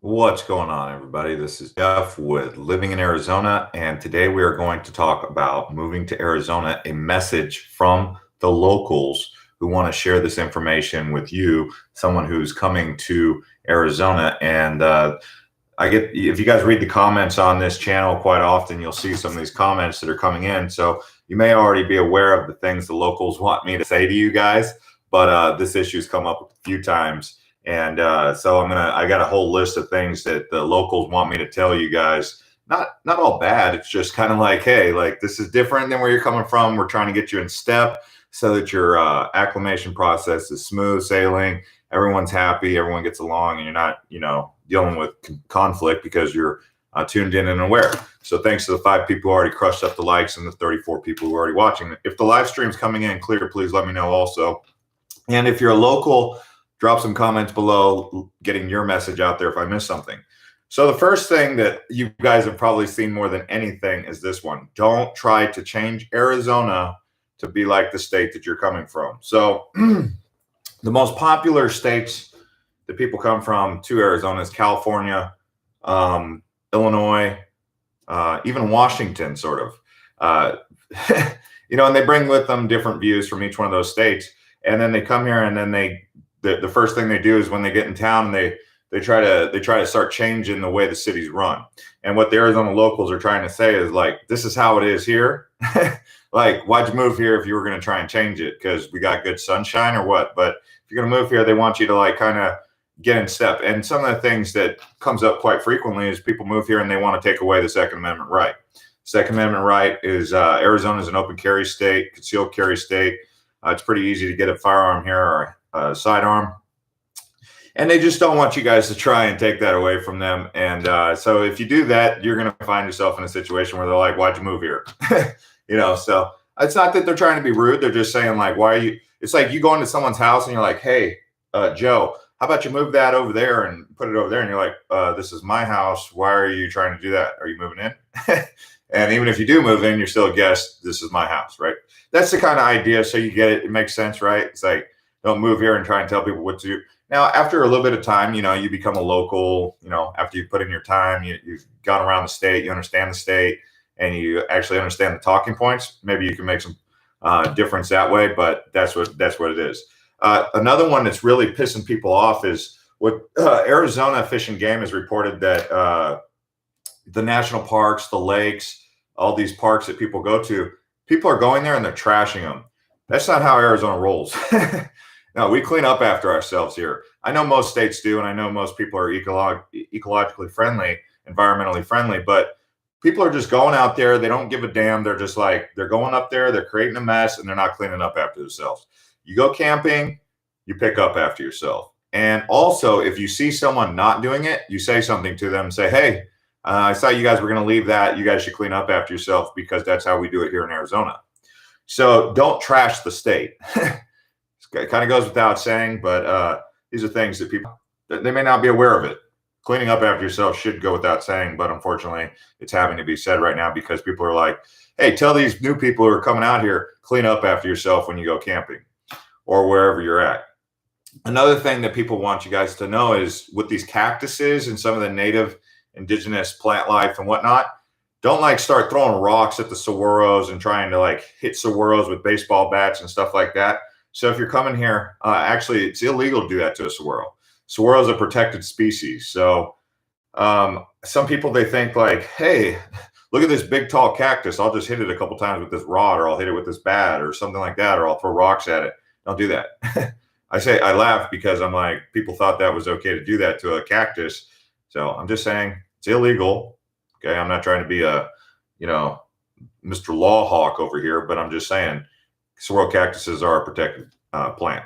What's going on, everybody? This is Jeff with Living in Arizona, and today we are going to talk about moving to Arizona, a message from the locals who want to share this information with you, someone who's coming to Arizona. And if you guys read the comments on this channel quite often, you'll see some of these comments that are coming in. So you may already be aware of the things the locals want me to say to you guys, but this issue's come up a few times. And so I got a whole list of things that the locals want me to tell you guys. Not all bad. It's just kind of like, hey, like this is different than where you're coming from. We're trying to get you in step so that your acclimation process is smooth sailing. Everyone's happy. Everyone gets along, and you're not, dealing with conflict because you're tuned in and aware. So thanks to the 5 people who already crushed up the likes and the 34 people who are already watching. If the live stream's coming in clear, please let me know also. And if you're a local, drop some comments below, getting your message out there if I missed something. So the first thing that you guys have probably seen more than anything is this one. Don't try to change Arizona to be like the state that you're coming from. So the most popular states that people come from to Arizona is California, Illinois, even Washington, sort of. And they bring with them different views from each one of those states. And then they come here, and then the first thing they do is when they get in town, they try to start changing the way the city's run. And what the Arizona locals are trying to say is like, this is how it is here. Like, why'd you move here if you were going to try and change it? Because we got good sunshine or what? But if you're going to move here, they want you to like kind of get in step. And some of the things that comes up quite frequently is people move here and they want to take away the Second Amendment right. Second Amendment right is Arizona is an open carry state, concealed carry state. It's pretty easy to get a firearm here or a sidearm. And they just don't want you guys to try and take that away from them. And so if you do that, you're going to find yourself in a situation where they're like, why'd you move here? So it's not that they're trying to be rude. They're just saying like, why are you? It's like you go into someone's house and you're like, hey, Joe, how about you move that over there and put it over there? And you're like, this is my house. Why are you trying to do that? Are you moving in? And even if you do move in, you're still a guest. This is my house, right? That's the kind of idea. So you get it. It makes sense, right? It's like, don't move here and try and tell people what to do. Now, after a little bit of time, you become a local, after you put in your time, you've gone around the state, you understand the state, and you actually understand the talking points. Maybe you can make some difference that way, but that's what it is. Another one that's really pissing people off is what Arizona Fish and Game has reported that the national parks, the lakes, all these parks that people go to, people are going there and they're trashing them. That's not how Arizona rolls. No, we clean up after ourselves here. I know most states do, and I know most people are ecologically friendly, environmentally friendly, but people are just going out there. They don't give a damn. They're just like, they're going up there, they're creating a mess, and they're not cleaning up after themselves. You go camping, you pick up after yourself. And also, if you see someone not doing it, you say something to them and say, hey, I thought you guys were going to leave that. You guys should clean up after yourself because that's how we do it here in Arizona. So don't trash the state. It kind of goes without saying, but these are things that people, they may not be aware of it. Cleaning up after yourself should go without saying, but unfortunately, it's having to be said right now because people are like, hey, tell these new people who are coming out here, clean up after yourself when you go camping or wherever you're at. Another thing that people want you guys to know is with these cactuses and some of the native indigenous plant life and whatnot, don't like start throwing rocks at the saguaros and trying to like hit saguaros with baseball bats and stuff like that. So if you're coming here, actually, it's illegal to do that to a saguaro. Saguaro is a protected species. So some people, they think like, hey, look at this big, tall cactus. I'll just hit it a couple times with this rod, or I'll hit it with this bat or something like that, or I'll throw rocks at it. Don't do that. I laugh because I'm like, people thought that was okay to do that to a cactus. So I'm just saying it's illegal. Okay. I'm not trying to be a, Mr. Law Hawk over here, but I'm just saying, saguaro cactuses are a protected plant.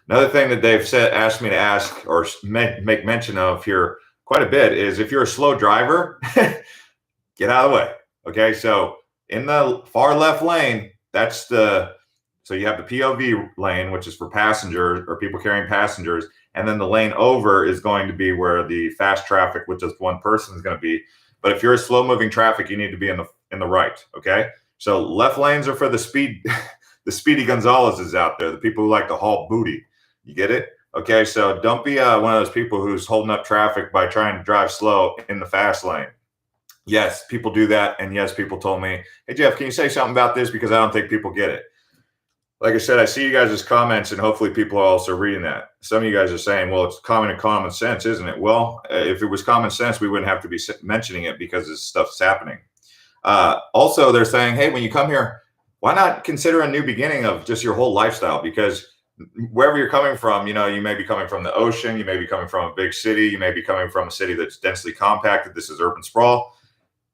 Another thing that they've asked me to ask or make mention of here quite a bit is if you're a slow driver, get out of the way. Okay, so in the far left lane, so you have the POV lane, which is for passengers or people carrying passengers, and then the lane over is going to be where the fast traffic with just one person is going to be. But if you're a slow moving traffic, you need to be in the right. Okay, so left lanes are for the speedy Gonzalez's out there, the people who like to haul booty. You get it? Okay, so don't be one of those people who's holding up traffic by trying to drive slow in the fast lane. Yes, people do that. And yes, people told me, hey, Jeff, can you say something about this? Because I don't think people get it. Like I said, I see you guys' comments, and hopefully people are also reading that. Some of you guys are saying, well, it's common sense, isn't it? Well, if it was common sense, we wouldn't have to be mentioning it because this stuff's happening. Also, they're saying, hey, when you come here, why not consider a new beginning of just your whole lifestyle? Because wherever you're coming from, you may be coming from the ocean, you may be coming from a big city, you may be coming from a city that's densely compacted. This is urban sprawl.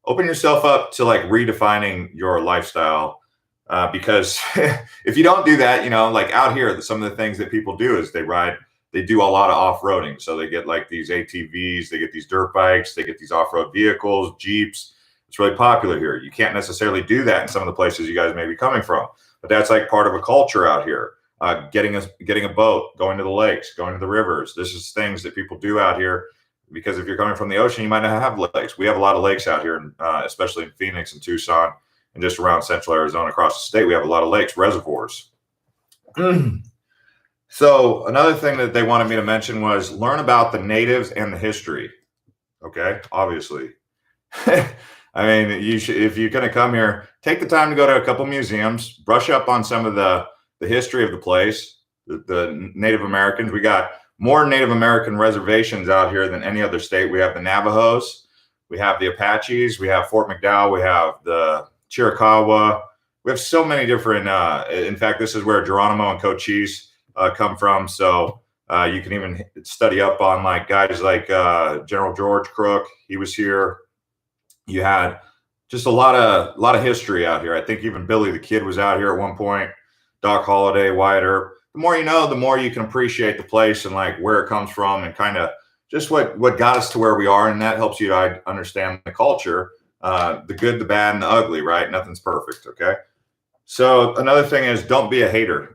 Open yourself up to like redefining your lifestyle. Because if you don't do that, like out here, some of the things that people do is they do a lot of off-roading. So they get like these ATVs, they get these dirt bikes, they get these off-road vehicles, Jeeps. It's really popular here. You can't necessarily do that in some of the places you guys may be coming from, but that's like part of a culture out here. Getting a boat, going to the lakes, going to the rivers. This is things that people do out here, because if you're coming from the ocean, you might not have lakes. We have a lot of lakes out here, especially in Phoenix and Tucson and just around central Arizona across the state. We have a lot of lakes, reservoirs. So another thing that they wanted me to mention was learn about the natives and the history. Okay, obviously. I mean, you should, if you're going to come here, take the time to go to a couple museums, brush up on some of the history of the place, the Native Americans. We got more Native American reservations out here than any other state. We have the Navajos, we have the Apaches, we have Fort McDowell, we have the Chiricahua. We have so many different, in fact, this is where Geronimo and Cochise come from. So you can even study up on like guys like General George Crook. He was here. You had just a lot of history out here. I think even Billy the Kid was out here at one point. Doc Holliday, Wyatt Earp. The more you know, the more you can appreciate the place and like where it comes from and kind of just what got us to where we are. And that helps you to understand the culture, the good, the bad, and the ugly, right? Nothing's perfect, okay? So another thing is don't be a hater.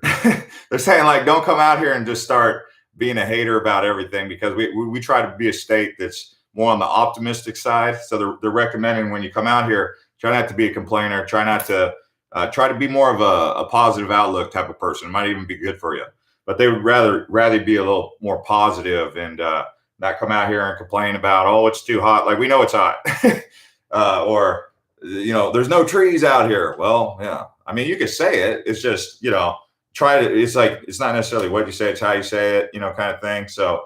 They're saying like don't come out here and just start being a hater about everything, because we try to be a state that's more on the optimistic side. So they're recommending when you come out here, try not to be a complainer, try to be more of a positive outlook type of person. It might even be good for you, but they would rather be a little more positive and not come out here and complain about, oh, it's too hot. Like we know it's hot, or there's no trees out here. Well, yeah, I mean you could say it. It's just try to. It's like it's not necessarily what you say; it's how you say it. Kind of thing. So.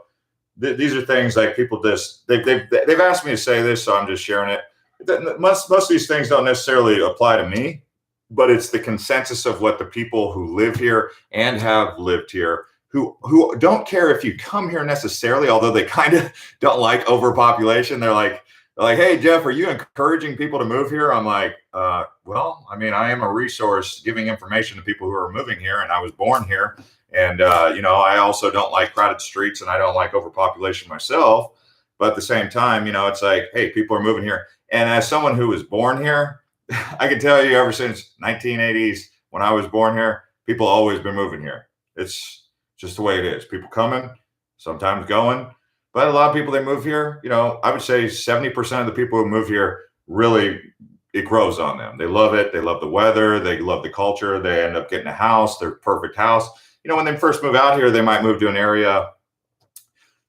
These are things like people just they've asked me to say this, so I'm just sharing it. Most of these things don't necessarily apply to me, but it's the consensus of what the people who live here and have lived here who don't care if you come here necessarily, although they kind of don't like overpopulation. They're like, hey Jeff, are you encouraging people to move here? I'm like, well, I mean, I am a resource giving information to people who are moving here, and I was born here. And, I also don't like crowded streets, and I don't like overpopulation myself. But at the same time, it's like, hey, people are moving here. And as someone who was born here, I can tell you ever since 1980s, when I was born here, people always been moving here. It's just the way it is. People coming, sometimes going. But a lot of people, they move here, I would say 70% of the people who move here, really, it grows on them. They love it. They love the weather. They love the culture. They end up getting a house, their perfect house. When they first move out here, they might move to an area,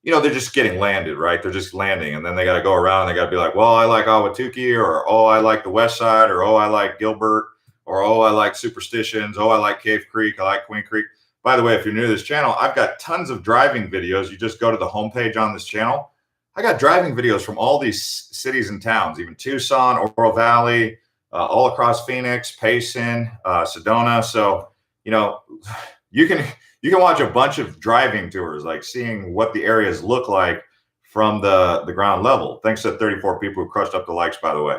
they're just getting landed, right? They're just landing. And then they got to go around. They got to be like, well, I like Ahwatukee, or, oh, I like the West Side, or, oh, I like Gilbert, or, oh, I like Superstitions. Oh, I like Cave Creek. I like Queen Creek. By the way, if you're new to this channel, I've got tons of driving videos. You just go to the homepage on this channel. I got driving videos from all these cities and towns, even Tucson, Oro Valley, all across Phoenix, Payson, Sedona. So, you can watch a bunch of driving tours, like seeing what the areas look like from the ground level. Thanks to 34 people who crushed up the likes, by the way.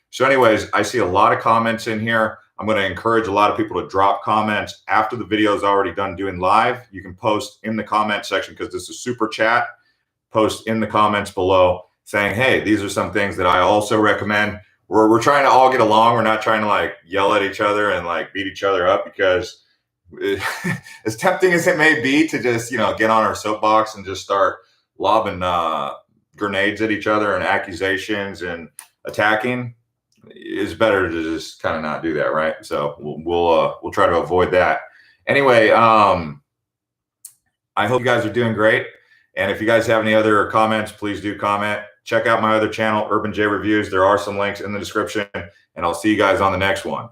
So anyways, I see a lot of comments in here. I'm going to encourage a lot of people to drop comments after the video is already done doing live. You can post in the comment section, because this is super chat. Post in the comments below saying, hey, these are some things that I also recommend. We're trying to all get along. We're not trying to like yell at each other and like beat each other up, because as tempting as it may be to just get on our soapbox and just start lobbing grenades at each other and accusations and attacking, it's better to just kind of not do that, right? So we'll try to avoid that. Anyway, I hope you guys are doing great. And if you guys have any other comments, please do comment. Check out my other channel, Urban J Reviews. There are some links in the description, and I'll see you guys on the next one.